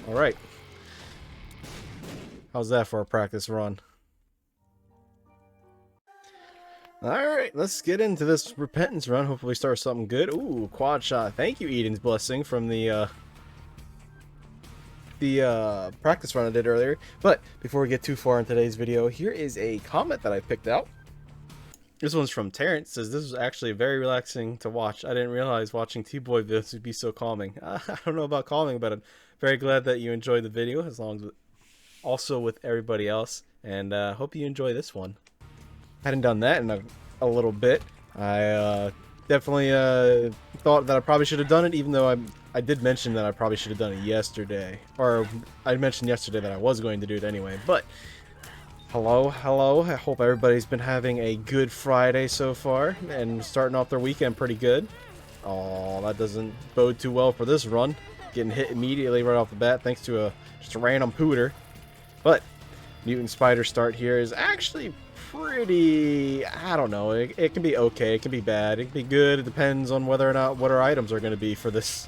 Alright. How's that for a practice run? Alright, let's get into this repentance run. Hopefully start something good. Ooh, quad shot. Thank you, Eden's Blessing, from the practice run I did earlier. But before we get too far in today's video, here is a comment that I picked out. This one's from Terrence. Says this was actually very relaxing to watch. I didn't realize watching T-Boy videos would be so calming. I don't know about calming, but I'm very glad that you enjoyed the video, as long as also with everybody else. And hope you enjoy this one. Hadn't done that in a little bit. I definitely thought that I probably should have done it, even though I did mention that I probably should have done it yesterday. Or I mentioned yesterday that I was going to do it anyway. But hello. I hope everybody's been having a good Friday so far and starting off their weekend pretty good. Oh, that doesn't bode too well for this run. Getting hit immediately right off the bat thanks to just a random pooter. But Mutant Spider start here is actually pretty, I don't know, it can be okay, it can be bad, it can be good. It depends on whether or not what our items are going to be for this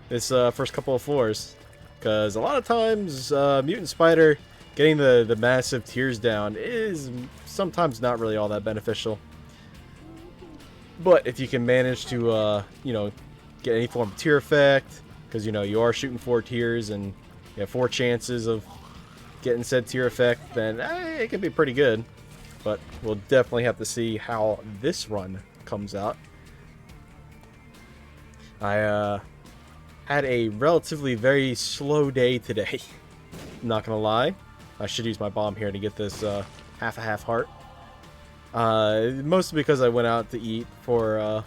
first couple of floors, because a lot of times Mutant Spider getting the massive tiers down is sometimes not really all that beneficial. But if you can manage to you know, get any form of tier effect, because you know you are shooting 4 tiers and you have 4 chances of getting said tier effect, then it can be pretty good. But we'll definitely have to see how this run comes out. I had a relatively very slow day today. I'm not gonna lie. I should use my bomb here to get this half a half heart. Mostly because I went out to eat for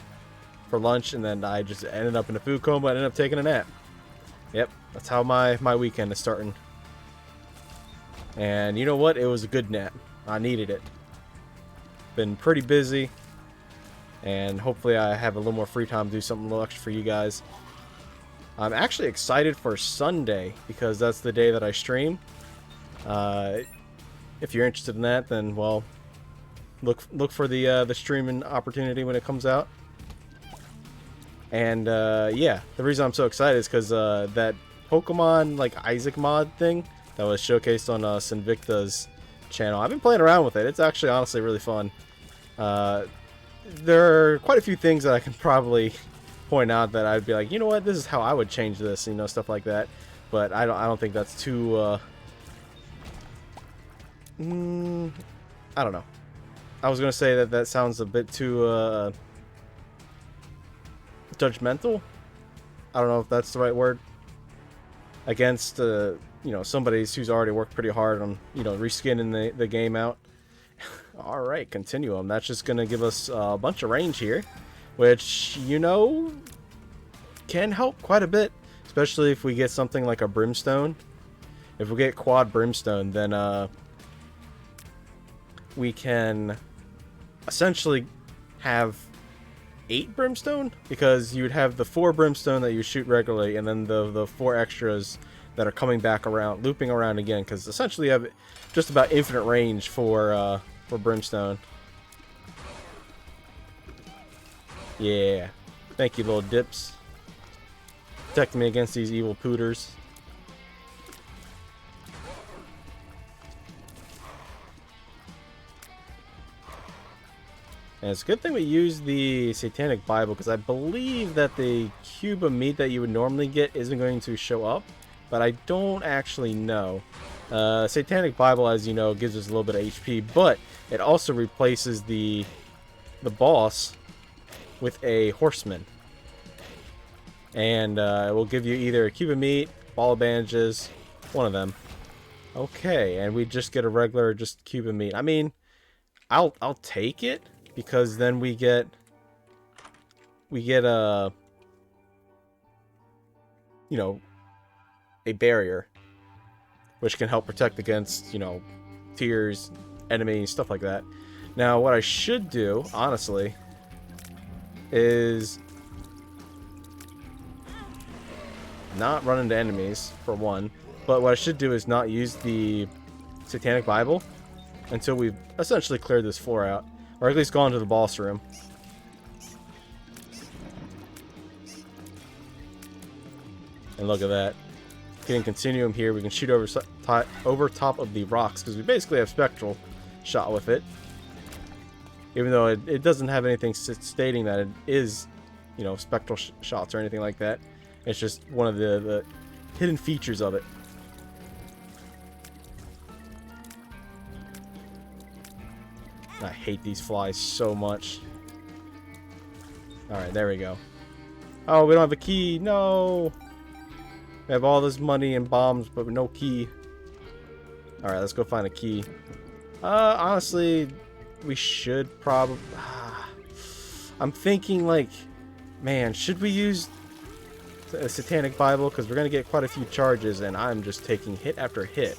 lunch, and then I just ended up in a food coma and ended up taking a nap. Yep, that's how my weekend is starting. And you know what? It was a good nap. I needed it. Been pretty busy, and hopefully I have a little more free time to do something a little extra for you guys. I'm actually excited for Sunday because that's the day that I stream. If you're interested in that, then well, look for the streaming opportunity when it comes out. And yeah, the reason I'm so excited is because that Pokemon like Isaac mod thing that was showcased on Sinvicta's channel. I've been playing around with it. It's actually honestly really fun. There are quite a few things that I can probably point out that I'd be like, you know what, this is how I would change this, you know, stuff like that. But I don't think that's too I don't know. I was gonna say that sounds a bit too judgmental. I don't know if that's the right word. Against you know, somebody who's already worked pretty hard on, you know, reskinning the game out. Alright, Continuum. That's just gonna give us a bunch of range here, which, you know, can help quite a bit, especially if we get something like a Brimstone. If we get quad Brimstone, then we can essentially have 8 Brimstone, because you'd have the 4 Brimstone that you shoot regularly, and then the 4 extras that are coming back around, looping around again, because essentially you have just about infinite range for Brimstone. Yeah, thank you, little dips, protecting me against these evil pooters. And it's a good thing we use the Satanic Bible, because I believe that the cube of meat that you would normally get isn't going to show up, but I don't actually know. Satanic Bible, as you know, gives us a little bit of HP, but it also replaces the boss with a horseman. And it will give you either a cube of meat, ball of bandages, one of them. Okay, and we just get a regular just cube of meat. I mean, I'll take it, because then we get a, you know, a barrier, which can help protect against, you know, tiers, enemies, stuff like that. Now, what I should do, honestly, is not run into enemies, for one, but what I should do is not use the Satanic Bible until we've essentially cleared this floor out, or at least gone to the boss room. And look at that. getting Continuum here. We can shoot over top of the rocks because we basically have Spectral shot with it. Even though it doesn't have anything stating that it is, you know, Spectral shots or anything like that. It's just one of the hidden features of it. I hate these flies so much. Alright, there we go. Oh, we don't have a key. No! We have all this money and bombs, but no key. Alright, let's go find a key. Honestly, we should probably... I'm thinking, like... Man, should we use a Satanic Bible? Because we're going to get quite a few charges, and I'm just taking hit after hit.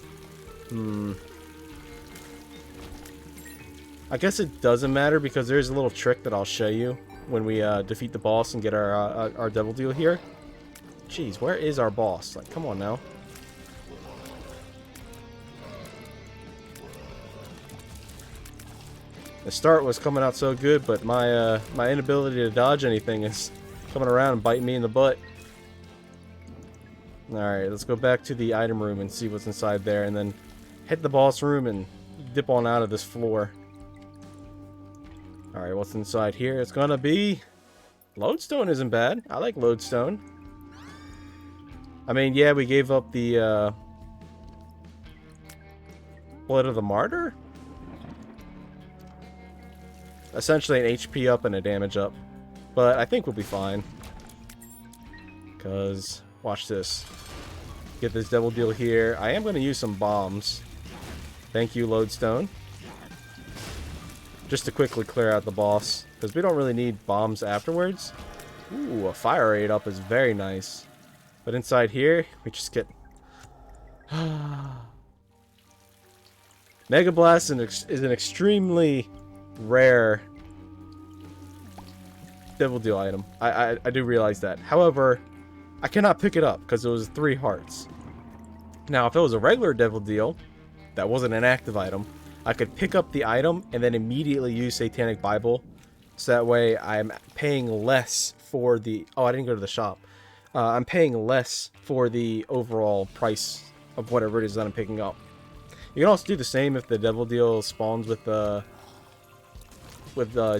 I guess it doesn't matter, because there's a little trick that I'll show you when we defeat the boss and get our Devil Deal here. Jeez, where is our boss? Like, come on now. The start was coming out so good, but my my inability to dodge anything is coming around and biting me in the butt. Alright, let's go back to the item room and see what's inside there, and then hit the boss room and dip on out of this floor. Alright, what's inside here? It's gonna be... LodeStone isn't bad. I like LodeStone. I mean, yeah, we gave up the Blood of the Martyr? Essentially an HP up and a damage up. But I think we'll be fine. Because, watch this. Get this Devil Deal here. I am going to use some bombs. Thank you, LodeStone. Just to quickly clear out the boss. Because we don't really need bombs afterwards. Ooh, a fire rate up is very nice. But inside here, we just get... Mega Blast is an extremely rare Devil Deal item. I do realize that. However, I cannot pick it up because it was 3 hearts. Now, if it was a regular Devil Deal that wasn't an active item, I could pick up the item and then immediately use Satanic Bible. So that way I'm paying less for the... Oh, I didn't go to the shop. I'm paying less for the overall price of whatever it is that I'm picking up. You can also do the same if the Devil Deal spawns with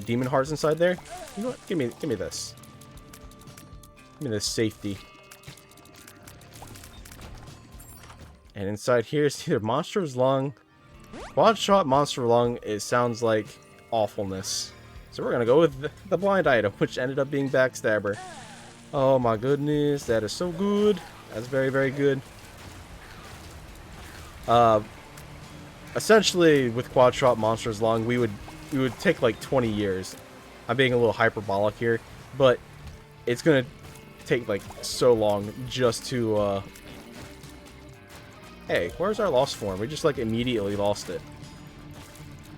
demon hearts inside there. You know what? Give me this. Give me this safety. And inside here is either Monster's Lung. Quad Shot Monster Lung, it sounds like awfulness. So we're gonna go with the blind item, which ended up being Backstabber. Oh my goodness, that is so good. That's very, very good. Essentially, with Quad Shot Monster's Lung, we would take like 20 years. I'm being a little hyperbolic here, but it's gonna take like so long just to Hey, where's our lost form? We just like immediately lost it.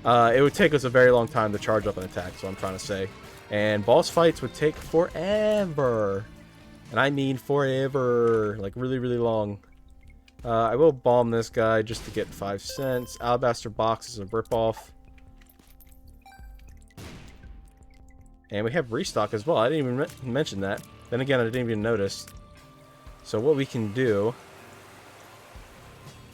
It would take us a very long time to charge up an attack, so I'm trying to say. And boss fights would take forever. And I mean forever. Like really, really long. I will bomb this guy just to get 5 cents. Alabaster Box is a ripoff. And we have restock as well. I didn't even mention that. Then again, I didn't even notice. So what we can do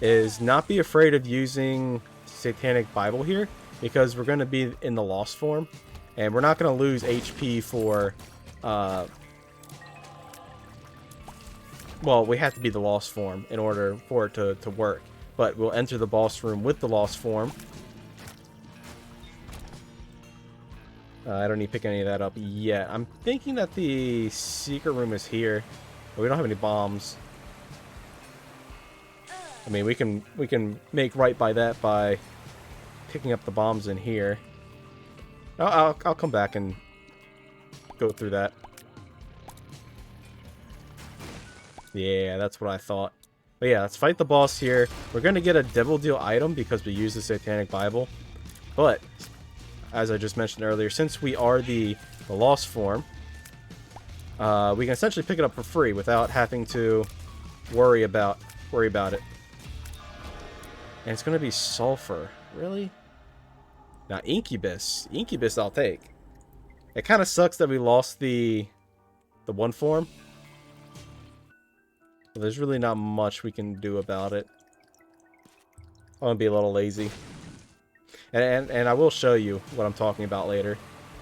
is not be afraid of using Satanic Bible here, because we're going to be in the lost form, and we're not going to lose HP for, well, we have to be the lost form in order for it to work, but we'll enter the boss room with the lost form. I don't need to pick any of that up yet. I'm thinking that the secret room is here, but we don't have any bombs. I mean, we can make right by that by picking up the bombs in here. I'll come back and go through that. Yeah, that's what I thought. But yeah, let's fight the boss here. We're going to get a Devil Deal item because we use the Satanic Bible. But, as I just mentioned earlier, since we are the lost form, we can essentially pick it up for free without having to worry about it. And it's going to be Sulfur. Really? Now, Incubus. Incubus I'll take. It kind of sucks that we lost the one form. But there's really not much we can do about it. I'm gonna be a little lazy. And I will show you what I'm talking about later.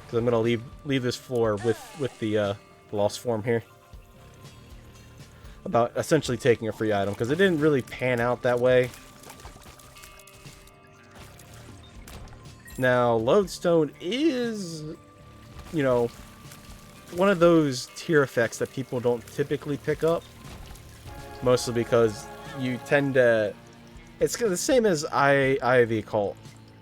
Because I'm gonna leave this floor with the lost form here. About essentially taking a free item, because it didn't really pan out that way. Now, LodeStone is, you know, one of those tier effects that people don't typically pick up. Mostly because you tend to... It's the same as Eye of the Occult.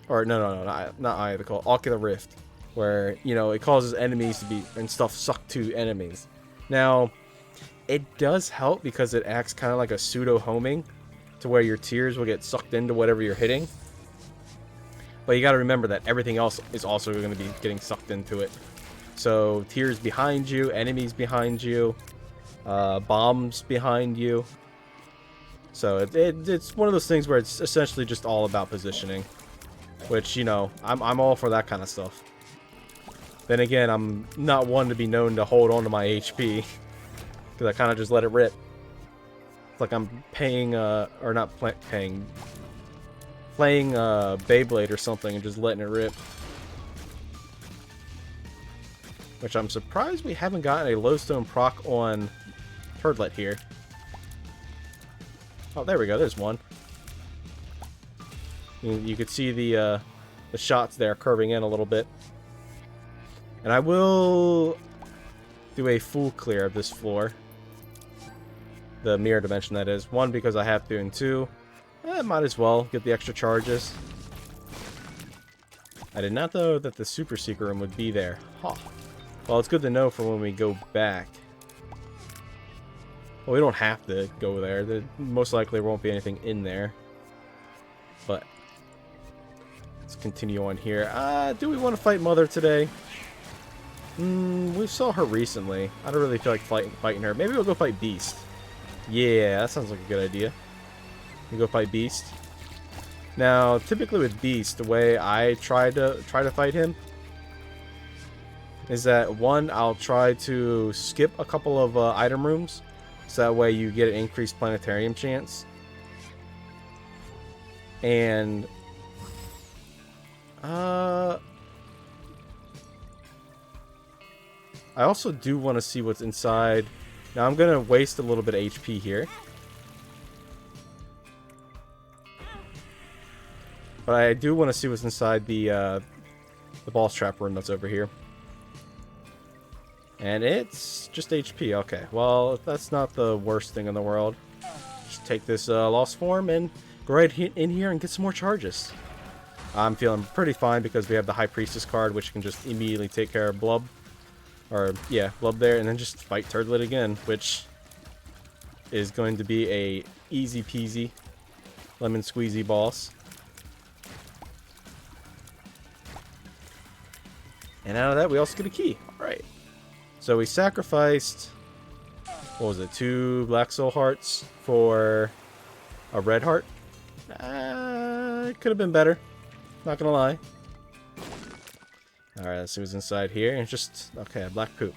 Or, no, not Eye of the Occult. Ocular Rift. Where, you know, it causes enemies to be... and stuff sucked to enemies. Now, it does help because it acts kind of like a pseudo-homing. To where your tears will get sucked into whatever you're hitting. But you gotta remember that everything else is also going to be getting sucked into it. So, tears behind you, enemies behind you, bombs behind you. So, it's one of those things where it's essentially just all about positioning. Which, you know, I'm all for that kind of stuff. Then again, I'm not one to be known to hold on to my HP. Because I kind of just let it rip. It's like I'm paying, or not paying... playing Beyblade or something and just letting it rip. Which I'm surprised we haven't gotten a LodeStone proc on Turdlet here. Oh, there we go. There's one. You could see the shots there curving in a little bit. And I will do a full clear of this floor. The mirror dimension, that is. One, because I have to, and two, might as well get the extra charges. I did not know that the super secret room would be there. Huh. Well, it's good to know for when we go back. Well, we don't have to go there. There most likely won't be anything in there. But let's continue on here. Do we want to fight Mother today? We saw her recently. I don't really feel like fighting her. Maybe we'll go fight Beast. Yeah, that sounds like a good idea. We go fight Beast. Now, typically with Beast, the way I try to fight him is that, one, I'll try to skip a couple of item rooms, so that way you get an increased Planetarium Chance. And I also do want to see what's inside. Now I'm gonna waste a little bit of HP here. But I do want to see what's inside the boss trap room that's over here. And it's just HP. Okay, well, that's not the worst thing in the world. Just take this lost form and go right in here and get some more charges. I'm feeling pretty fine because we have the High Priestess card, which can just immediately take care of Blub. Or, yeah, Blub there, and then just fight Turdlet again, which is going to be a easy peasy lemon squeezy boss. And out of that, we also get a key. Alright. So we sacrificed, what was it, 2 Black Soul Hearts for a red heart. It could have been better. Not gonna lie. Alright, let's see what's inside here. And it's just, okay, a black poop.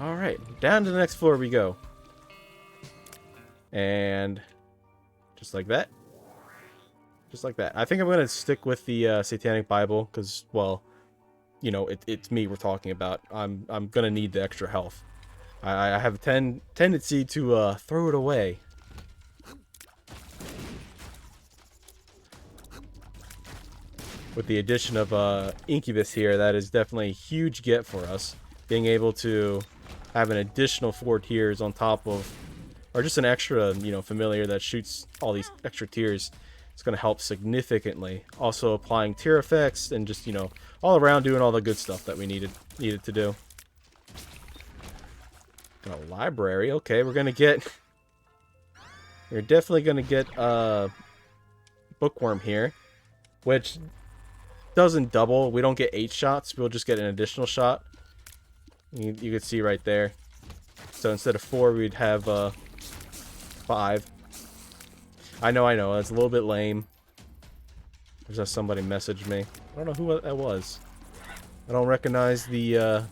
Alright, down to the next floor we go. And just like that. Just like that. I think I'm gonna stick with the Satanic Bible, because, well, you know, it's me we're talking about. I'm gonna need the extra health. I have a tendency to throw it away. With the addition of Incubus here, that is definitely a huge get for us. Being able to have an additional 4 tiers on top of, or just an extra, you know, familiar that shoots all these extra tiers. It's going to help significantly. Also applying tier effects and just, you know, all around doing all the good stuff that we needed to do. A library. Okay, we're definitely going to get Bookworm here, which doesn't double. We don't get 8 shots. We'll just get an additional shot. You can see right there. So instead of 4, we'd have 5. I know. That's a little bit lame. There's just somebody messaged me. I don't know who that was. I don't recognize the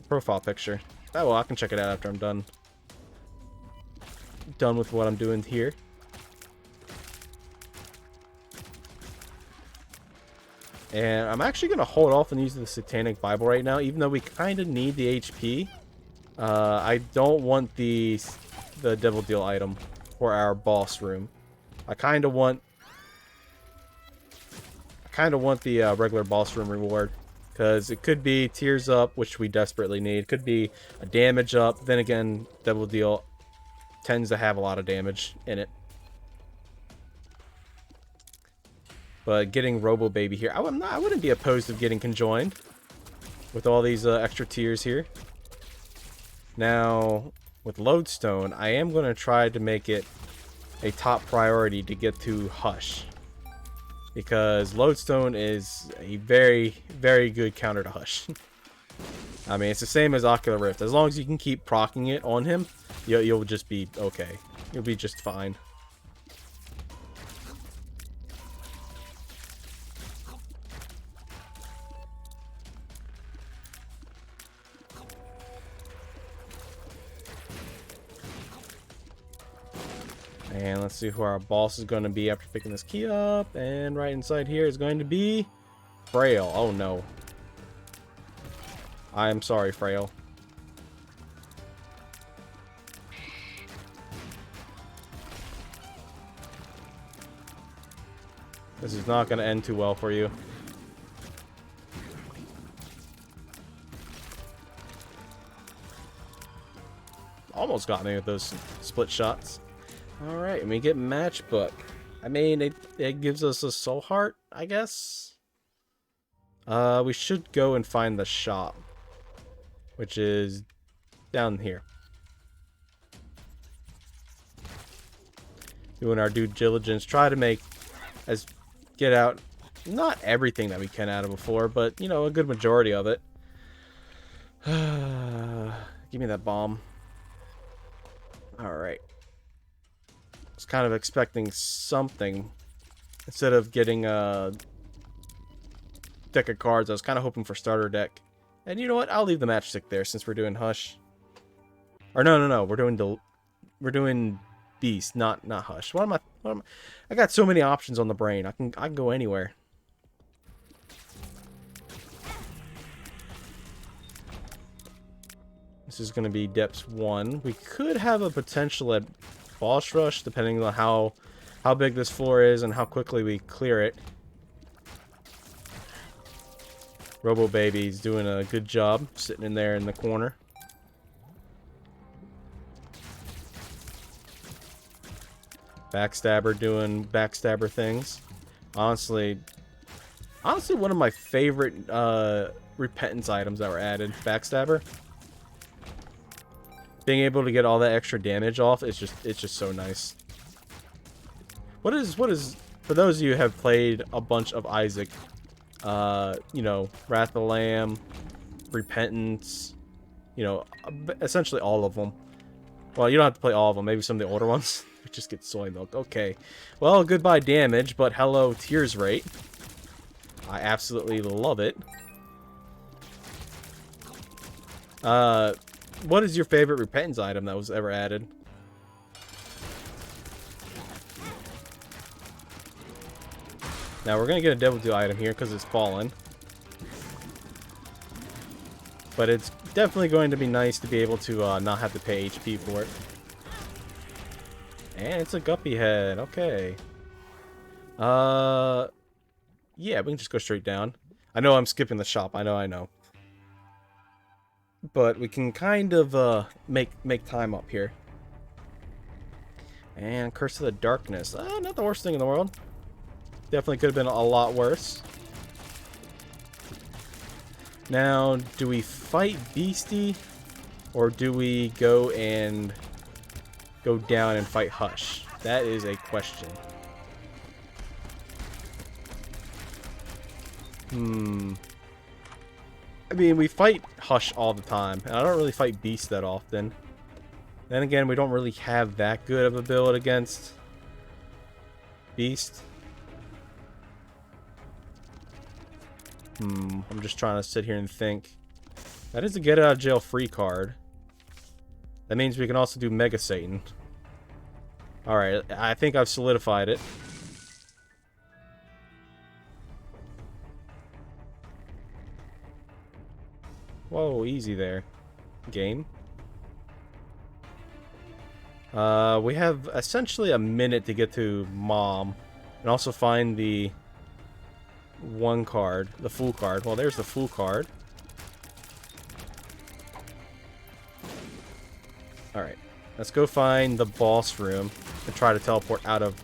profile picture. Oh, well, I can check it out after I'm done. done with what I'm doing here. And I'm actually going to hold off on using the Satanic Bible right now, even though we kind of need the HP. I don't want the Devil Deal item for our boss room. I kind of want the regular boss room reward, because it could be Tears Up, which we desperately need. Could be a damage up. Then again, Devil Deal tends to have a lot of damage in it. But getting Robo Baby here, I wouldn't be opposed to getting conjoined with all these extra tiers here. Now, with LodeStone, I am going to try to make it a top priority to get to Hush, because LodeStone is a very, very good counter to Hush. I mean, it's the same as Ocular Rift. As long as you can keep proccing it on him, you'll just be okay. You'll be just fine. And let's see who our boss is going to be after picking this key up. And right inside here is going to be Frail. Oh no. I am sorry, Frail. This is not going to end too well for you. Almost got me with those split shots. Alright, and we get Matchbook. I mean, it gives us a soul heart, I guess. We should go and find the shop, which is down here. Doing our due diligence, try to get out, not everything that we can out of before, but, you know, a good majority of it. Give me that bomb. Alright. I was kind of expecting something. Instead of getting a deck of cards, I was kind of hoping for starter deck. And you know what? I'll leave the matchstick there since we're doing Hush. Or no. We're doing Beast, not Hush. What am I? I got so many options on the brain. I can go anywhere. This is going to be Depths 1. We could have a potential at Boss Rush, depending on how big this floor is and how quickly we clear it. Robo Baby's doing a good job sitting in there in the corner. Backstabber doing backstabber things. Honestly, one of my favorite repentance items that were added. Backstabber. Being able to get all that extra damage off is just so nice. What is for those of you who have played a bunch of Isaac, you know, Wrath of the Lamb, Repentance, you know, essentially all of them. Well, you don't have to play all of them. Maybe some of the older ones. Just get soy milk. Okay. Well, goodbye damage, but hello tears rate. I absolutely love it. What is your favorite repentance item that was ever added? Now we're gonna get a Devil Deal item here because it's fallen. But it's definitely going to be nice to be able to not have to pay HP for it. And it's a guppy head. Okay. Yeah, we can just go straight down. I know I'm skipping the shop. I know. But we can kind of make time up here. And Curse of the Darkness. Not the worst thing in the world. Definitely could have been a lot worse. Now, do we fight Beastie? Or do we go down and fight Hush? That is a question. I mean, we fight Hush all the time, and I don't really fight Beast that often. Then again, we don't really have that good of a build against Beast. I'm just trying to sit here and think. That is a get out of jail free card. That means we can also do Mega Satan. Alright, I think I've solidified it. Whoa, easy there. Game. We have essentially a minute to get to Mom. And also find the one card. The Fool card. Well, there's the Fool card. Alright. Let's go find the boss room and try to teleport out of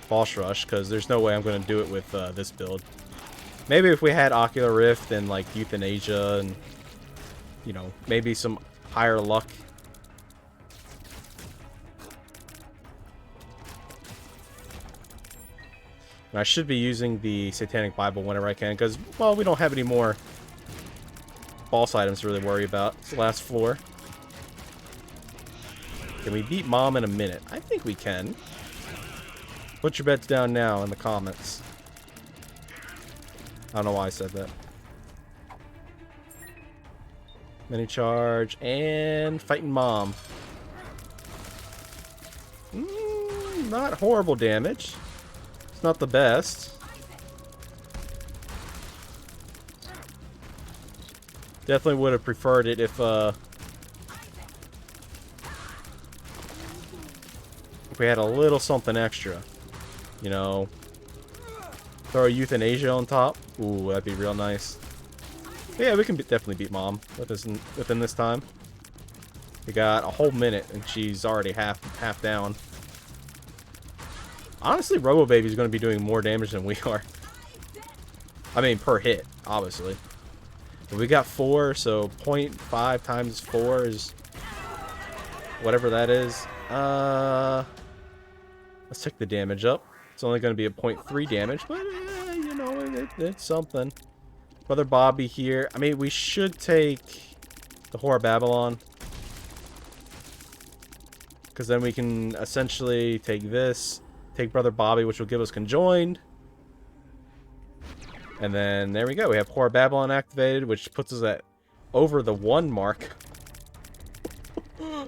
Boss Rush, because there's no way I'm going to do it with this build. Maybe if we had Ocular Rift and, like, Euthanasia and, you know, maybe some higher luck. And I should be using the Satanic Bible whenever I can, because, well, we don't have any more boss items to really worry about. It's the last floor. Can we beat Mom in a minute? I think we can. Put your bets down now in the comments. I don't know why I said that. Mini charge and fighting Mom. Not horrible damage. It's not the best. Definitely would have preferred it if we had a little something extra. You know, throw a Euthanasia on top. Ooh, that'd be real nice. But yeah, we can definitely beat Mom within this time. We got a whole minute, and she's already half down. Honestly, Robo Baby's going to be doing more damage than we are. I mean, per hit, obviously. But we got 4, so 0.5 times 4 is whatever that is. Let's take the damage up. It's only going to be a 0.3 damage, but you know, it's something. Brother Bobby here. I mean, we should take the Whore of Babylon, because then we can essentially take this, take Brother Bobby, which will give us Conjoined. And then there we go. We have Whore of Babylon activated, which puts us at over the 1 mark.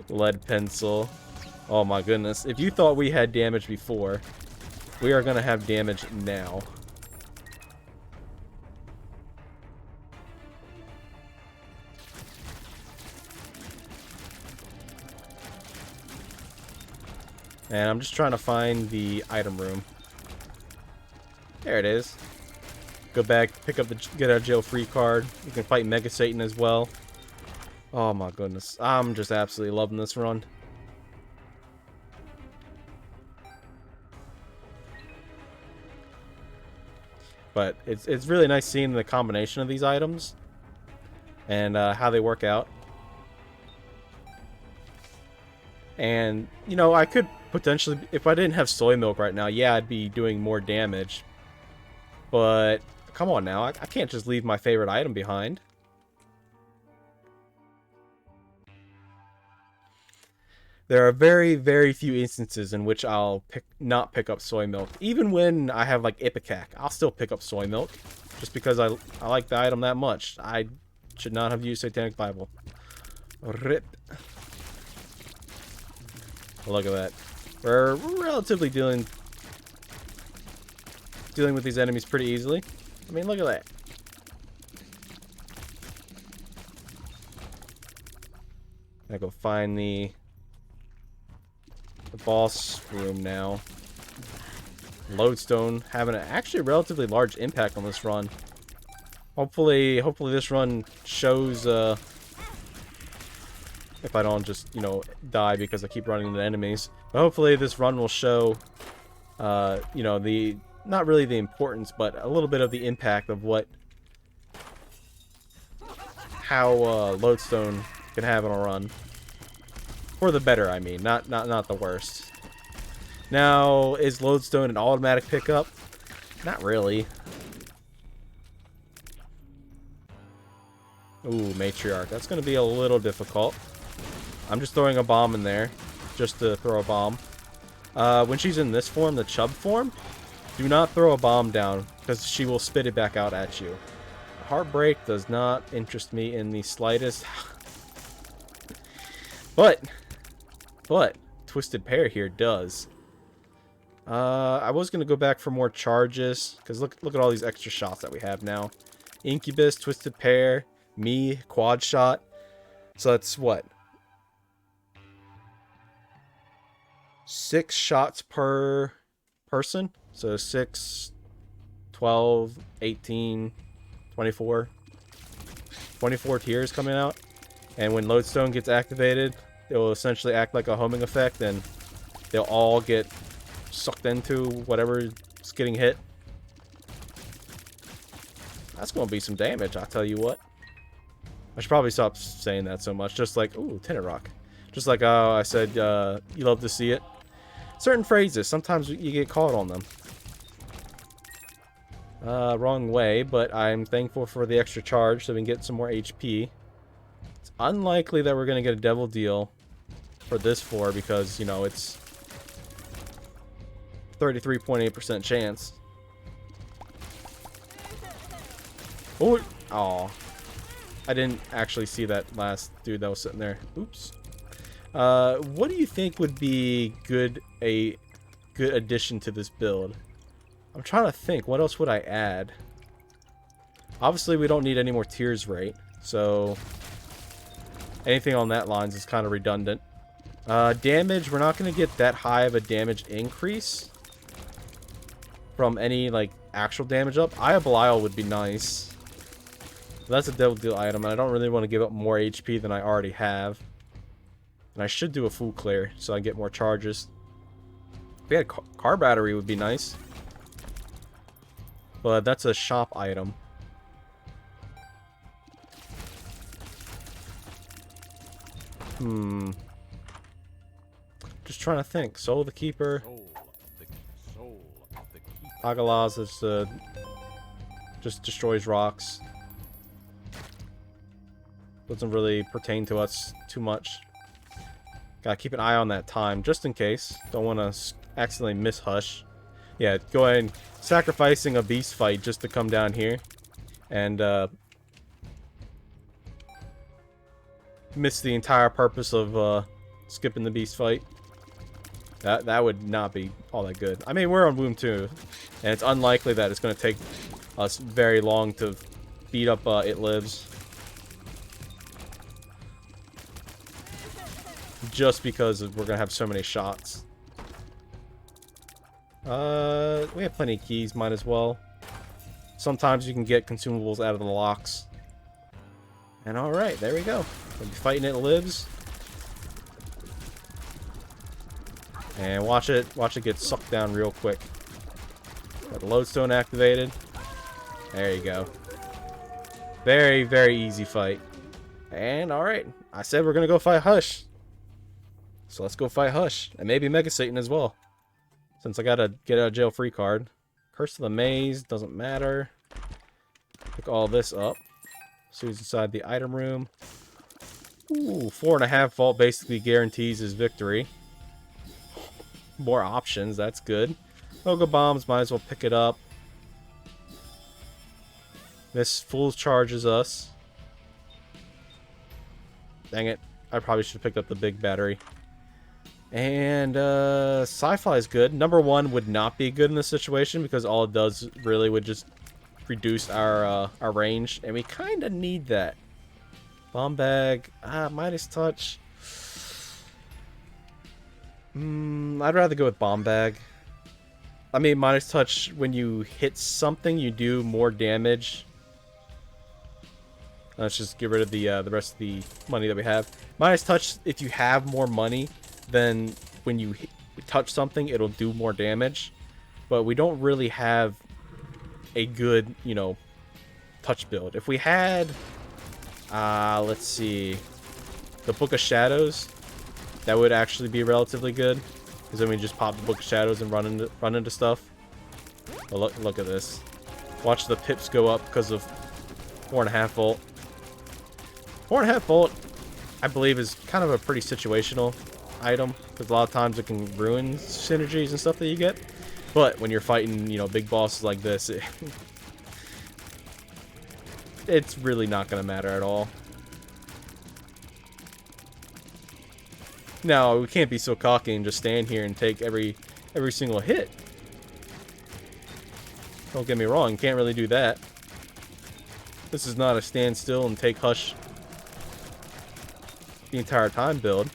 Lead Pencil. Oh my goodness. If you thought we had damage before, we are going to have damage now. And I'm just trying to find the item room. There it is. Go back, pick up the get out of jail free card. You can fight Mega Satan as well. Oh my goodness. I'm just absolutely loving this run. But it's really nice seeing the combination of these items and how they work out. And, you know, I could potentially, if I didn't have soy milk right now, yeah, I'd be doing more damage. But, come on now, I can't just leave my favorite item behind. There are very, very few instances in which I'll not pick up soy milk. Even when I have, like, Ipecac, I'll still pick up soy milk. Just because I like the item that much. I should not have used Satanic Bible. Rip. Look at that. We're relatively dealing with these enemies pretty easily. I mean, look at that. I go find the boss room now. LodeStone having an actually relatively large impact on this run. Hopefully this run shows if I don't just, you know, die because I keep running into enemies. But hopefully this run will show you know, the not really the importance, but a little bit of the impact of how LodeStone can have on a run. For the better, I mean, not the worst. Now, is LodeStone an automatic pickup? Not really. Ooh, Matriarch. That's going to be a little difficult. I'm just throwing a bomb in there, just to throw a bomb. When she's in this form, the Chub form, do not throw a bomb down, because she will spit it back out at you. Heartbreak does not interest me in the slightest. But Twisted Pair here does. I was gonna go back for more charges, because look at all these extra shots that we have now. Incubus, Twisted Pair, me, Quad Shot. So that's what? 6 shots per person. So 6, 12, 18, 24. 24 tiers coming out. And when LodeStone gets activated, it will essentially act like a homing effect, and they'll all get sucked into whatever's getting hit. That's going to be some damage, I'll tell you what. I should probably stop saying that so much. Just like, ooh, Tenor Rock. Just like I said, you love to see it. Certain phrases, sometimes you get caught on them. Wrong way, but I'm thankful for the extra charge so we can get some more HP. It's unlikely that we're going to get a devil deal for this floor because, you know, it's 33.8% chance. Oh, aw. I didn't actually see that last dude that was sitting there. Oops. What do you think would be a good addition to this build? I'm trying to think. What else would I add? Obviously, we don't need any more tiers rate, so anything on that lines is kind of redundant. Damage, we're not going to get that high of a damage increase from any, like, actual damage up. Eye of Belial would be nice. That's a devil deal item, and I don't really want to give up more HP than I already have. And I should do a full clear, so I get more charges. If we had car battery, would be nice. But that's a shop item. Just trying to think. Soul of the Keeper. Agalaz is just destroys rocks. Doesn't really pertain to us too much. Gotta keep an eye on that time, just in case. Don't want to accidentally miss Hush. Yeah, go ahead and sacrificing a beast fight just to come down here. And, miss the entire purpose of, skipping the beast fight. That would not be all that good. I mean, we're on Womb 2, and it's unlikely that it's going to take us very long to beat up, It Lives. Just because we're going to have so many shots. We have plenty of keys, might as well. Sometimes you can get consumables out of the locks. And alright, there we go. We'll be fighting It Lives. And watch it get sucked down real quick. Got the LodeStone activated. There you go. Very, very easy fight. And alright, I said we're gonna go fight Hush. So let's go fight Hush. And maybe Mega Satan as well. Since I got a get out of jail free card. Curse of the Maze, doesn't matter. Pick all this up. See who's inside the item room. Ooh, 4.5 vault basically guarantees his victory. More options, that's good. Logo bombs, might as well pick it up. This fool charges us. Dang it. I probably should have picked up the big battery. And sci-fi is good. Number 1 would not be good in this situation because all it does really would just reduce our range, and we kind of need that. Bomb bag, Midas touch. I'd rather go with bomb bag. I mean, Midas touch, when you hit something, you do more damage. Let's just get rid of the rest of the money that we have. Midas touch, if you have more money, then when you touch something, it'll do more damage. But we don't really have a good, you know, touch build. If we had, let's see, the Book of Shadows, that would actually be relatively good. Because then we just pop the Book of Shadows and run into stuff. But look at this. Watch the pips go up because of 4.5 volt. 4.5 volt, I believe, is kind of a pretty situational item, because a lot of times it can ruin synergies and stuff that you get. But when you're fighting, you know, big bosses like this, it's really not going to matter at all. Now, we can't be so cocky and just stand here and take every every single hit. Don't get me wrong, you can't really do that. This is not a stand still and take Hush the entire time build.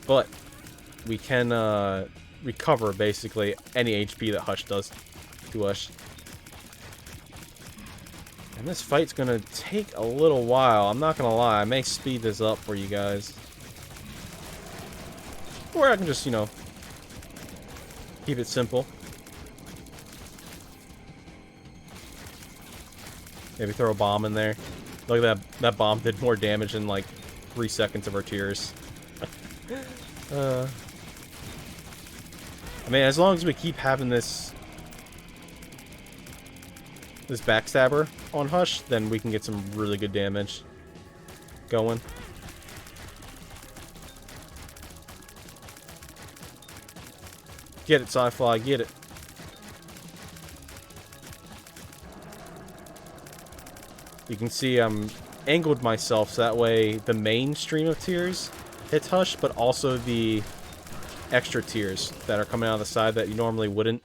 But we can recover basically any HP that Hush does to us. And this fight's gonna take a little while. I'm not gonna lie, I may speed this up for you guys. Or I can just, you know, keep it simple. Maybe throw a bomb in there. Look at that. That bomb did more damage in like 3 seconds of our tears. I mean, as long as we keep having this backstabber on Hush, then we can get some really good damage going. Get it, Sci-Fi, get it. You can see I'm angled myself so that way the main stream of tears hits Hush, but also the extra tears that are coming out of the side that you normally wouldn't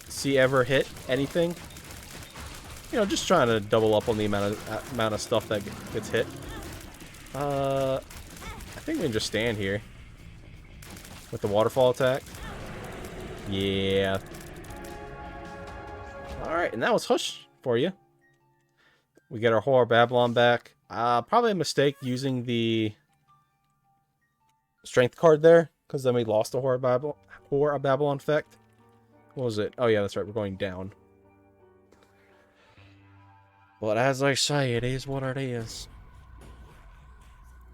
see ever hit anything. You know, just trying to double up on the amount of stuff that gets hit. I think we can just stand here with the waterfall attack. Yeah. Alright, and that was Hush for you. We get our Horror Babylon back. Probably a mistake using the strength card there, because then we lost the Horror Babylon effect. What was it? Oh yeah, that's right, we're going down. But as I say, it is what it is.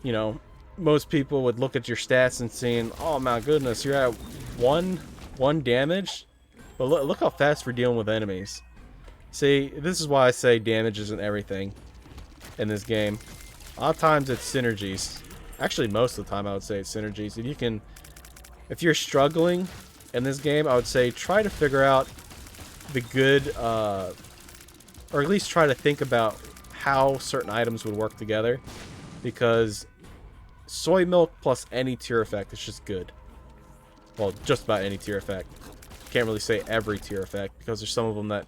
You know, most people would look at your stats and saying, oh my goodness, you're at one damage? But look how fast we're dealing with enemies. See, this is why I say damage isn't everything in this game. A lot of times it's synergies. Actually, most of the time I would say it's synergies. If you're struggling in this game, I would say try to figure out the good, or at least try to think about how certain items would work together. Because soy milk plus any tier effect is just good. Well, just about any tier effect. Can't really say every tier effect, because there's some of them that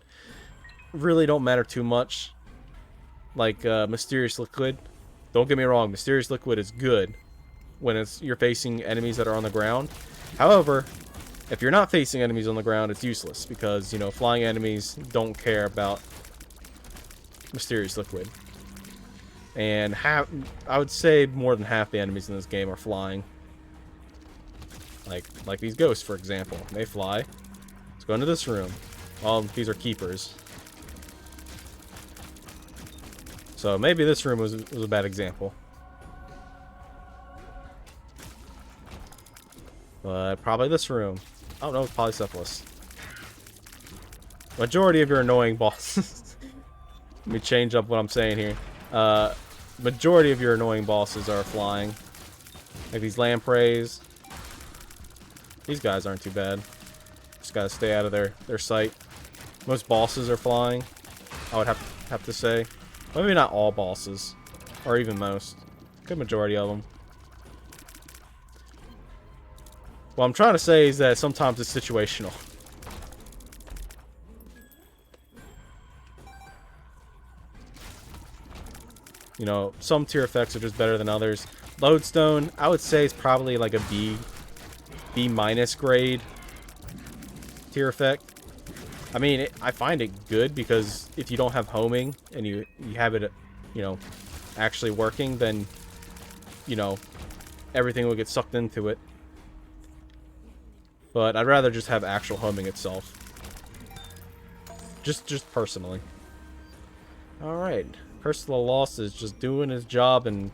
really don't matter too much. Like Mysterious Liquid. Don't get me wrong, Mysterious Liquid is good when you're facing enemies that are on the ground. However, if you're not facing enemies on the ground, it's useless, because, you know, flying enemies don't care about Mysterious Liquid. And I would say more than half the enemies in this game are flying. Like these ghosts, for example. They fly. Let's go into this room. Well, these are keepers. So maybe this room was a bad example. But probably this room. Oh no, it's Polycephalus. Majority of your annoying bosses. Let me change up what I'm saying here. Majority of your annoying bosses are flying. Like these lampreys. These guys aren't too bad. Just gotta stay out of their sight. Most bosses are flying, I would have to say. Maybe not all bosses, or even most. Good majority of them. What I'm trying to say is that sometimes it's situational. You know, some tier effects are just better than others. LodeStone, I would say, is probably like a B minus grade tier effect. I mean, I find it good because if you don't have homing and you have it, you know, actually working, then, you know, everything will get sucked into it. But I'd rather just have actual homing itself. Just personally. Alright. Curse of the Lost is just doing his job and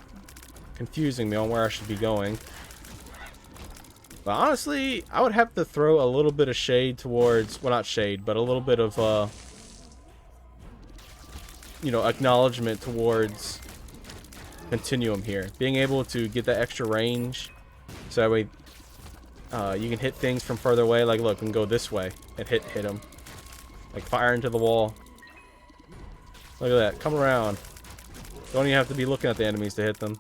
confusing me on where I should be going. But honestly, I would have to throw a little bit of shade towards, well, not shade, but a little bit of, you know, acknowledgement towards Continuum here. Being able to get that extra range, so that way you can hit things from further away. Like, look, we can go this way and hit them. Like, fire into the wall. Look at that. Come around. Don't even have to be looking at the enemies to hit them.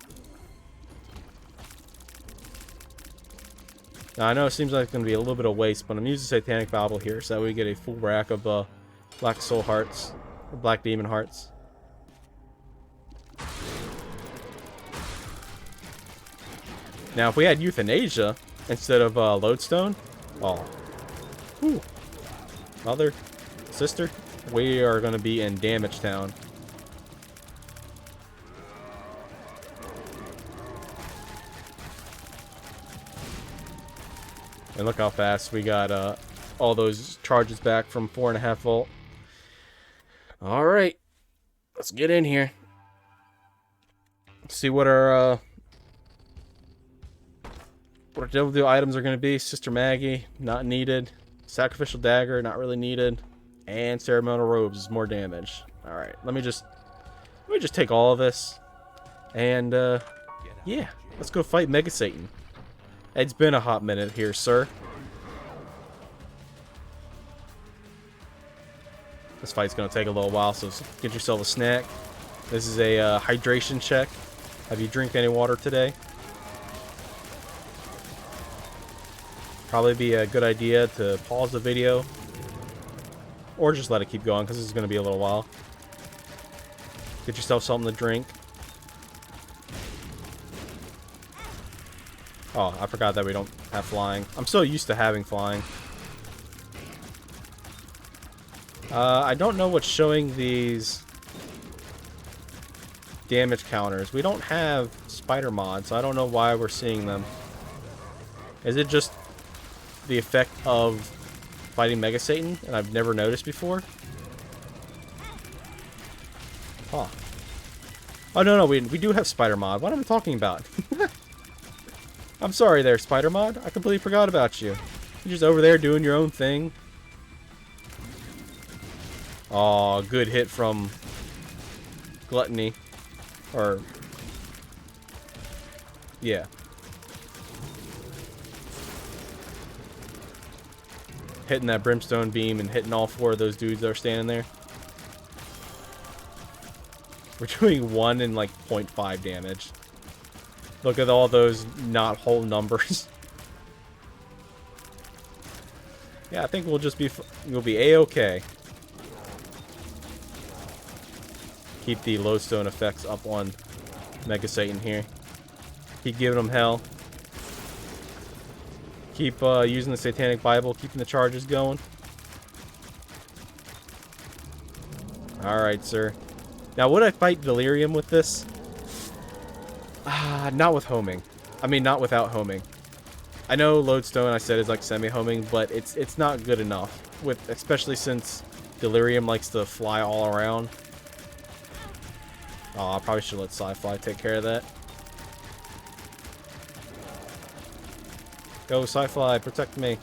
Now, I know it seems like it's going to be a little bit of waste, but I'm using Satanic Bible here so that we get a full rack of Black Soul Hearts, or Black Demon Hearts. Now, if we had Euthanasia instead of LodeStone, oh, whew. Mother, sister, we are going to be in Damage Town. And look how fast we got all those charges back from 4.5 volt. Alright, let's get in here. Let's see what our devil items are going to be. Sister Maggie, not needed. Sacrificial Dagger, not really needed. And Ceremonial Robes is more damage. Alright, let me just take all of this. And yeah, let's go fight Mega Satan. It's been a hot minute here, sir. This fight's gonna take a little while, so get yourself a snack. This is a hydration check. Have you drank any water today? Probably be a good idea to pause the video. Or just let it keep going, because this is gonna be a little while. Get yourself something to drink. Oh, I forgot that we don't have flying. I'm so used to having flying. I don't know what's showing these damage counters. We don't have spider mods, so I don't know why we're seeing them. Is it just the effect of fighting Mega Satan, and I've never noticed before? Huh. Oh, no, we do have spider mod. What am I talking about? I'm sorry there, Spider Mod. I completely forgot about you. You're just over there doing your own thing. Aw, good hit from Gluttony. Or... yeah. Hitting that Brimstone Beam and hitting all 4 of those dudes that are standing there. We're doing 1 and like 0.5 damage. Look at all those not whole numbers. Yeah, I think we'll be a-okay. Keep the LodeStone effects up on Mega Satan here. Keep giving them hell. Keep using the Satanic Bible, keeping the charges going. Alright, sir. Now, would I fight Delirium with this? Not with homing. I mean, not without homing. I know LodeStone, I said, is like semi-homing, but it's not good enough. Especially since Delirium likes to fly all around. Oh, I probably should let Sci-Fly take care of that. Go, Sci-Fly, protect me.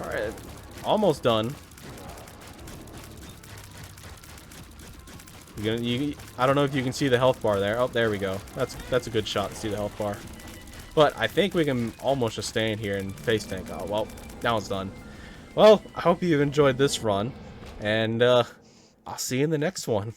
Alright, almost done. I don't know if you can see the health bar there. Oh, there we go. That's a good shot to see the health bar. But I think we can almost just stay in here and face tank. Oh, well, now it's done. Well, I hope you enjoyed this run. And I'll see you in the next one.